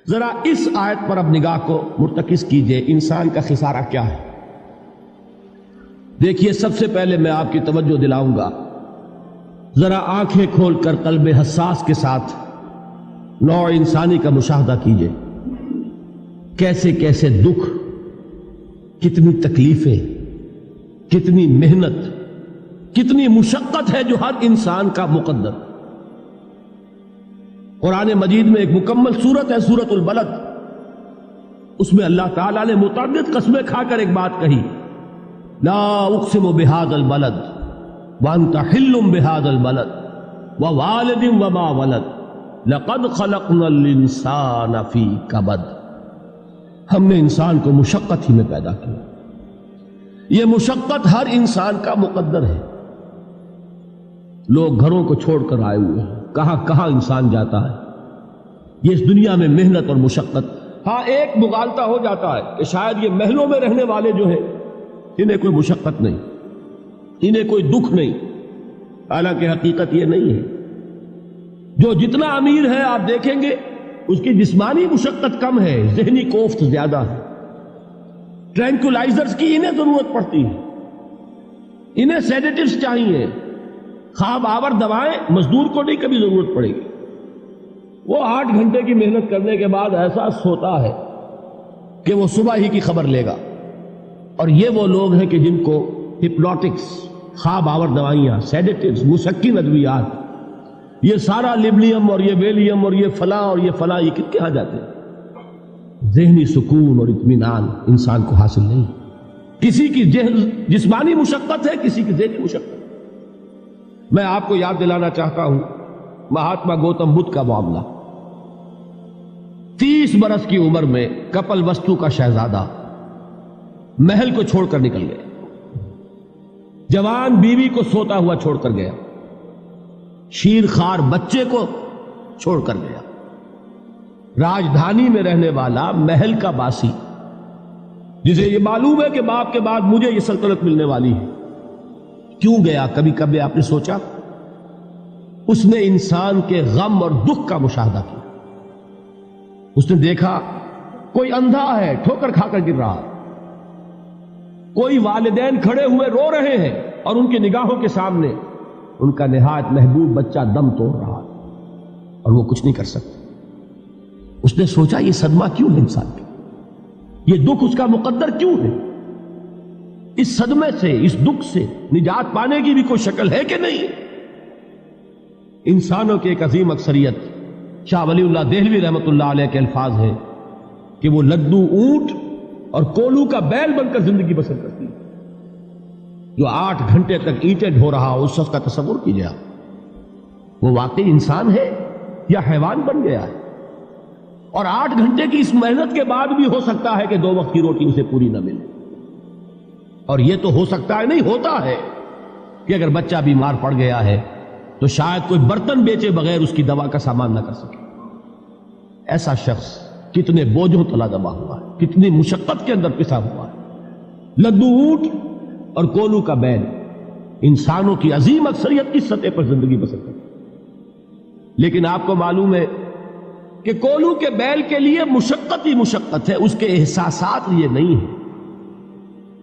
ذرا اس آیت پر اب نگاہ کو مرتکز کیجئے، انسان کا خسارہ کیا ہے؟ دیکھیے، سب سے پہلے میں آپ کی توجہ دلاؤں گا، ذرا آنکھیں کھول کر قلب حساس کے ساتھ نوع انسانی کا مشاہدہ کیجئے، کیسے کیسے دکھ، کتنی تکلیفیں، کتنی محنت، کتنی مشقت ہے جو ہر انسان کا مقدر۔ قرآن مجید میں ایک مکمل سورت ہے، سورت البلد، اس میں اللہ تعالیٰ نے متعدد قسمیں کھا کر ایک بات کہی، لا اقسم بہذا البلد وانت حل بہذا البلد ووالد وما ولد لقد خلقنا الانسان فی کبد۔ ہم نے انسان کو مشقت ہی میں پیدا کیا، یہ مشقت ہر انسان کا مقدر ہے۔ لوگ گھروں کو چھوڑ کر آئے ہوئے ہیں، کہاں کہاں انسان جاتا ہے، یہ اس دنیا میں محنت اور مشقت۔ ہاں، ایک مغالطہ ہو جاتا ہے کہ شاید یہ محلوں میں رہنے والے جو ہیں انہیں کوئی مشقت نہیں، انہیں کوئی دکھ نہیں، حالانکہ حقیقت یہ نہیں ہے۔ جو جتنا امیر ہے آپ دیکھیں گے اس کی جسمانی مشقت کم ہے، ذہنی کوفت زیادہ ہے۔ ٹرینکولائزرز کی انہیں ضرورت پڑتی ہے، انہیں سیڈیٹیوز چاہیے، خواب آور دوائیں مزدور کو نہیں کبھی ضرورت پڑے گی۔ وہ 8 گھنٹے کی محنت کرنے کے بعد احساس ہوتا ہے کہ وہ صبح ہی کی خبر لے گا۔ اور یہ وہ لوگ ہیں کہ جن کو ہپنوٹکس، خواب آور دوائیاں، سیڈیٹیوز، مسکن ادویات، یہ سارا لیبلیم اور یہ ویلیم اور یہ فلاں اور یہ فلاں، یہ کہاں جاتے ہیں؟ ذہنی سکون اور اطمینان انسان کو حاصل نہیں۔ کسی کی جسمانی مشقت ہے، کسی کی ذہنی مشقت۔ میں آپ کو یاد دلانا چاہتا ہوں مہاتما گوتم بدھ کا معاملہ۔ 30 برس کی عمر میں کپل وستو کا شہزادہ محل کو چھوڑ کر نکل گیا، جوان بیوی کو سوتا ہوا چھوڑ کر گیا، شیر خوار بچے کو چھوڑ کر گیا۔ راجدھانی میں رہنے والا محل کا باسی، جسے یہ معلوم ہے کہ باپ کے بعد مجھے یہ سلطنت ملنے والی ہے، کیوں گیا؟ کبھی کبھی آپ نے سوچا؟ اس نے انسان کے غم اور دکھ کا مشاہدہ کیا۔ اس نے دیکھا کوئی اندھا ہے، ٹھوکر کھا کر گر رہا، کوئی والدین کھڑے ہوئے رو رہے ہیں اور ان کی نگاہوں کے سامنے ان کا نہایت محبوب بچہ دم توڑ رہا ہے اور وہ کچھ نہیں کر سکتا۔ اس نے سوچا یہ صدمہ کیوں ہے انسان کا، یہ دکھ اس کا مقدر کیوں ہے؟ اس صدمے سے، اس دکھ سے نجات پانے کی بھی کوئی شکل ہے کہ نہیں؟ انسانوں کی ایک عظیم اکثریت، شاہ ولی اللہ دہلوی رحمۃ اللہ علیہ کے الفاظ ہیں کہ وہ لدو اونٹ اور کولو کا بیل بن کر زندگی بسر کرتی ہے۔ جو 8 گھنٹے تک اینٹیں ڈھو رہا ہو، اس شخص کا تصور کیجیے آپ، وہ واقعی انسان ہے یا حیوان بن گیا ہے؟ اور 8 گھنٹے کی اس محنت کے بعد بھی ہو سکتا ہے کہ 2 وقت کی روٹی اسے پوری نہ ملے۔ اور یہ تو ہو سکتا ہے، نہیں ہوتا ہے کہ اگر بچہ بیمار پڑ گیا ہے تو شاید کوئی برتن بیچے بغیر اس کی دوا کا سامان نہ کر سکے۔ ایسا شخص کتنے بوجھوں تلا دبا ہوا ہے، کتنی مشقت کے اندر پسا ہوا ہے۔ لدو اونٹ اور کولو کا بیل انسانوں کی عظیم اکثریت کی سطح پر زندگی بسر کرتی ہے۔ لیکن آپ کو معلوم ہے کہ کولو کے بیل کے لیے مشقت ہی مشقت ہے، اس کے احساسات یہ نہیں ہیں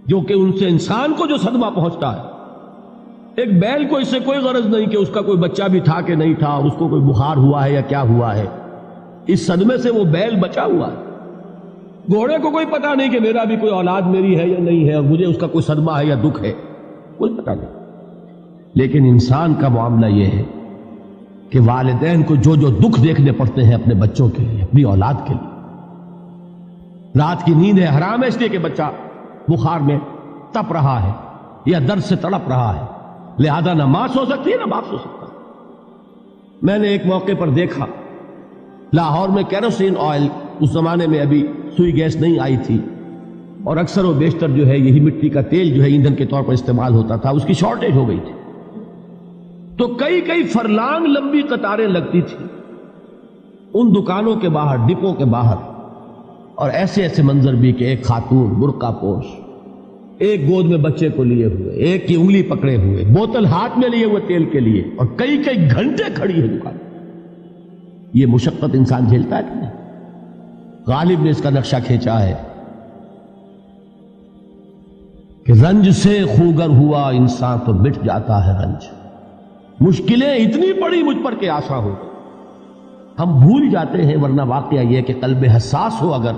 جو کہ ان سے انسان کو جو صدمہ پہنچتا ہے۔ ایک بیل کو اس سے کوئی غرض نہیں کہ اس کا کوئی بچہ بھی تھا کہ نہیں تھا، اس کو کوئی بخار ہوا ہے یا کیا ہوا ہے، اس صدمے سے وہ بیل بچا ہوا ہے۔ گھوڑے کو کوئی پتہ نہیں کہ میرا بھی کوئی اولاد میری ہے یا نہیں ہے، اور مجھے اس کا کوئی صدمہ ہے یا دکھ ہے، کوئی پتہ نہیں۔ لیکن انسان کا معاملہ یہ ہے کہ والدین کو جو جو دکھ دیکھنے پڑتے ہیں اپنے بچوں کے لیے، اپنی اولاد کے لیے۔ رات کی نیند ہے حرام ہے اس لیے کہ بچہ بخار میں تپ رہا ہے یا درد سے تڑپ رہا ہے، لہذا نہ ماں سو سکتی ہے نہ باپ سو سکتا۔ میں نے ایک موقع پر دیکھا، لاہور میں کیروسین آئل، اس زمانے میں ابھی سوئی گیس نہیں آئی تھی، اور اکثر و بیشتر جو ہے یہی مٹی کا تیل جو ہے ایندھن کے طور پر استعمال ہوتا تھا، اس کی شارٹیج ہو گئی تھی۔ تو کئی فرلانگ لمبی قطاریں لگتی تھی ان دکانوں کے باہر، ڈپوں کے باہر، اور ایسے ایسے منظر بھی کہ ایک خاتون برقع پوش، ایک گود میں بچے کو لیے ہوئے، ایک کی انگلی پکڑے ہوئے، بوتل ہاتھ میں لیے ہوئے تیل کے لیے، اور کئی گھنٹے کھڑی ہے دکان۔ یہ مشقت انسان جھیلتا ہے کہ نہیں؟ غالب نے اس کا نقشہ کھینچا ہے کہ رنج سے خوگر ہوا انسان تو مٹ جاتا ہے رنج. مشکلیں اتنی پڑی مجھ پر کہ آسا ہو. ہم بھول جاتے ہیں، ورنہ واقعہ یہ کہ قلب حساس ہو اگر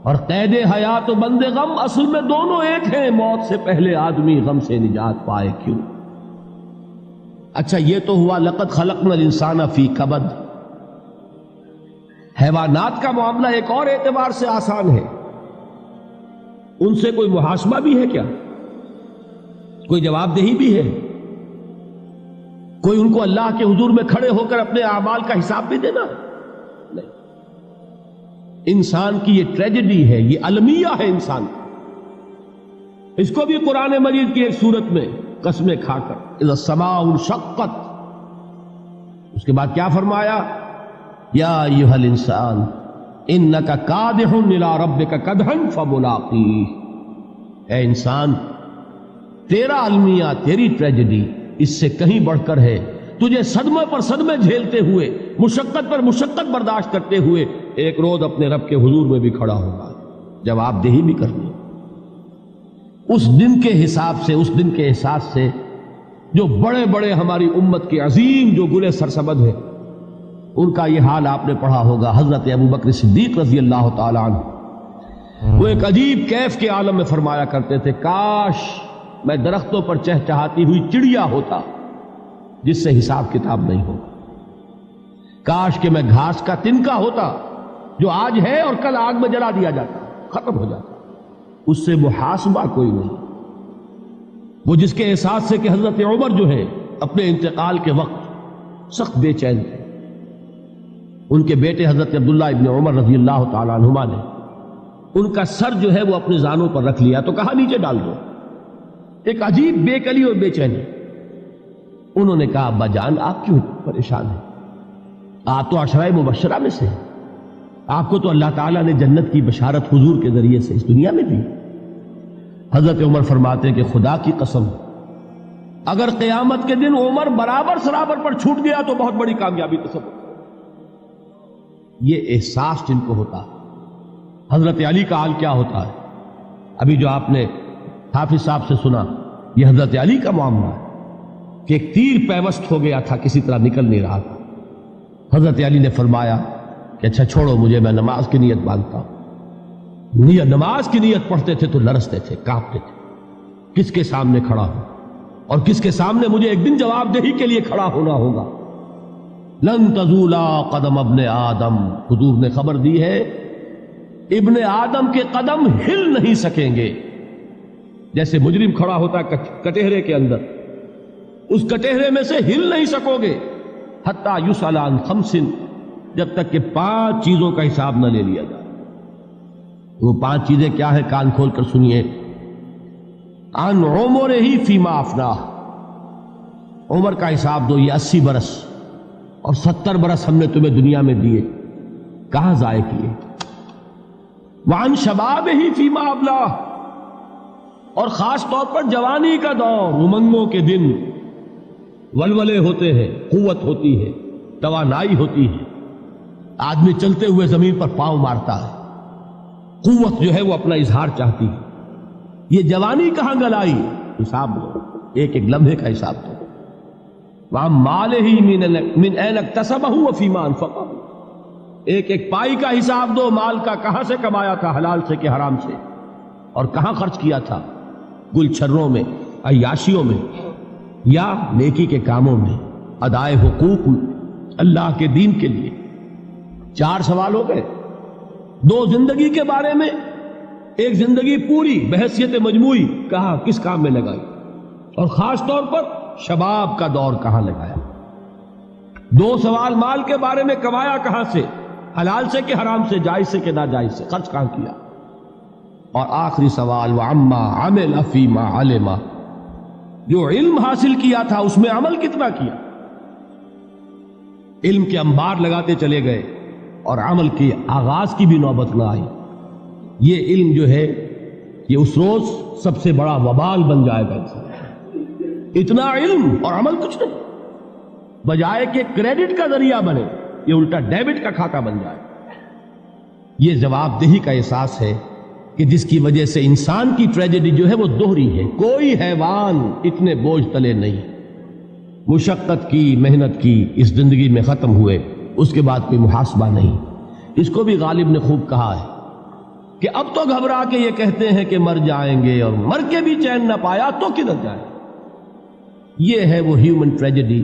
اور قید حیات و بند غم اصل میں دونوں ایک ہیں. موت سے پہلے آدمی غم سے نجات پائے کیوں. اچھا یہ تو ہوا لقد خلقنا الانسان فی کبد. حیوانات کا معاملہ ایک اور اعتبار سے آسان ہے. ان سے کوئی محاسبہ بھی ہے کیا؟ کوئی جواب دہی بھی ہے؟ کوئی ان کو اللہ کے حضور میں کھڑے ہو کر اپنے اعمال کا حساب بھی دینا؟ نہیں. انسان کی یہ ٹریجڈی ہے، یہ المیہ ہے انسان. اس کو بھی قرآن مجید کی ایک سورت میں قسمیں کھا کر اذا السماء انشقت، اس کے بعد کیا فرمایا؟ یا ایھا الانسان انک کادح الی ربک کدحا فملاقیہ. اے انسان، تیرا المیہ، تیری ٹریجڈی اس سے کہیں بڑھ کر ہے. تجھے صدمے پر صدمے جھیلتے ہوئے، مشقت پر مشقت برداشت کرتے ہوئے ایک روز اپنے رب کے حضور میں بھی کھڑا ہوگا، جواب دہی بھی کرنی. اس دن کے حساب سے، اس دن کے احساس سے جو بڑے بڑے ہماری امت کے عظیم جو گلے سرسبد ہیں، ان کا یہ حال آپ نے پڑھا ہوگا. حضرت ابوبکر صدیق رضی اللہ تعالی عنہ وہ ایک عجیب کیف کے عالم میں فرمایا کرتے تھے، کاش میں درختوں پر چہچہاتی ہوئی چڑیا ہوتا جس سے حساب کتاب نہیں ہوگا. کاش کہ میں گھاس کا تنکا ہوتا جو آج ہے اور کل آگ میں جلا دیا جاتا، ختم ہو جاتا. اس سے محاسبہ کوئی نہیں. وہ جس کے احساس سے کہ حضرت عمر جو ہے اپنے انتقال کے وقت سخت بے چین تھے. ان کے بیٹے حضرت عبداللہ ابن عمر رضی اللہ تعالی عنہما نے ان کا سر جو ہے وہ اپنے زانوں پر رکھ لیا تو کہا نیچے ڈال دو. ایک عجیب بے کلی اور بے چینی. انہوں نے کہا ابا جان آپ کیوں پریشان ہیں؟ آپ تو عشرہ مبشرہ میں سے ہیں. آپ کو تو اللہ تعالیٰ نے جنت کی بشارت حضور کے ذریعے سے اس دنیا میں دی. حضرت عمر فرماتے ہیں کہ خدا کی قسم اگر قیامت کے دن عمر برابر سرابر پر چھوٹ گیا تو بہت بڑی کامیابی تصور. یہ احساس جن کو ہوتا ہے. حضرت علی کا حال کیا ہوتا ہے؟ ابھی جو آپ نے حافظ صاحب سے سنا یہ حضرت علی کا معاملہ ہے کہ ایک تیر پیوست ہو گیا تھا، کسی طرح نکل نہیں رہا تھا. حضرت علی نے فرمایا کہ اچھا چھوڑو مجھے، میں نماز کی نیت باندھتا ہوں. نماز کی نیت پڑھتے تھے تو لرزتے تھے، کانپتے تھے. کس کے سامنے کھڑا ہوں اور کس کے سامنے مجھے ایک دن جواب دہی کے لیے کھڑا ہونا ہوگا. لن تزولا قدم ابن آدم، حضور نے خبر دی ہے ابن آدم کے قدم ہل نہیں سکیں گے. جیسے مجرم کھڑا ہوتا ہے کٹہرے کے اندر، اس کٹہرے میں سے ہل نہیں سکو گے حتی یسأل عن خمس، جب تک کہ 5 چیزوں کا حساب نہ لے لیا جائے. وہ 5 چیزیں کیا ہے؟ کان کھول کر سنیے. عن عمرہ فیما افناہ، عمر کا حساب دو. یہ 80 برس اور 70 برس ہم نے تمہیں دنیا میں دیے، کہاں ضائع کیے. وعن شبابہ فیما ابلاہ، اور خاص طور پر جوانی کا دور، امنگوں کے دن، ولولے ہوتے ہیں، قوت ہوتی ہے، توانائی ہوتی ہے، آدمی چلتے ہوئے زمین پر پاؤں مارتا ہے، قوت جو ہے وہ اپنا اظہار چاہتی ہے. یہ جوانی کہاں گلائی؟ حساب دو، ایک ایک لمحے کا حساب دو. وَعَن مَالِهِ مِنْ أَيْنَ اكْتَسَبَهُ وَفِيمَا أَنْفَقَهُ، ایک ایک پائی کا حساب دو. مال کا کہاں سے کمایا تھا، حلال سے کہ حرام سے، اور کہاں خرچ کیا تھا، گل چھروں میں، عیاشیوں میں، یا نیکی کے کاموں میں، ادائے حقوق اللہ کے دین کے لیے. 4 سوال ہو گئے. 2 زندگی کے بارے میں، ایک زندگی پوری بحیثیت مجموعی کہاں کس کام میں لگائی، اور خاص طور پر شباب کا دور کہاں لگایا. 2 سوال مال کے بارے میں، کمایا کہاں سے، حلال سے کہ حرام سے، جائز سے کہ ناجائز سے، خرچ کہاں کیا. اور آخری سوال وعما عمل فیما علم، جو علم حاصل کیا تھا اس میں عمل کتنا کیا. علم کے انبار لگاتے چلے گئے اور عمل کے آغاز کی بھی نوبت نہ آئی. یہ علم جو ہے یہ اس روز سب سے بڑا وبال بن جائے گا. اتنا علم اور عمل کچھ نہیں، بجائے کہ کریڈٹ کا ذریعہ بنے یہ الٹا ڈیبٹ کا کھاتا بن جائے. یہ جواب دہی کا احساس ہے کہ جس کی وجہ سے انسان کی ٹریجڈی جو ہے وہ دوہری ہے. کوئی حیوان اتنے بوجھ تلے نہیں. مشقت کی، محنت کی، اس زندگی میں ختم ہوئے، اس کے بعد کوئی محاسبہ نہیں. اس کو بھی غالب نے خوب کہا ہے کہ اب تو گھبرا کے یہ کہتے ہیں کہ مر جائیں گے، اور مر کے بھی چین نہ پایا تو کدھر جائیں. یہ ہے وہ ہیومن ٹریجڈی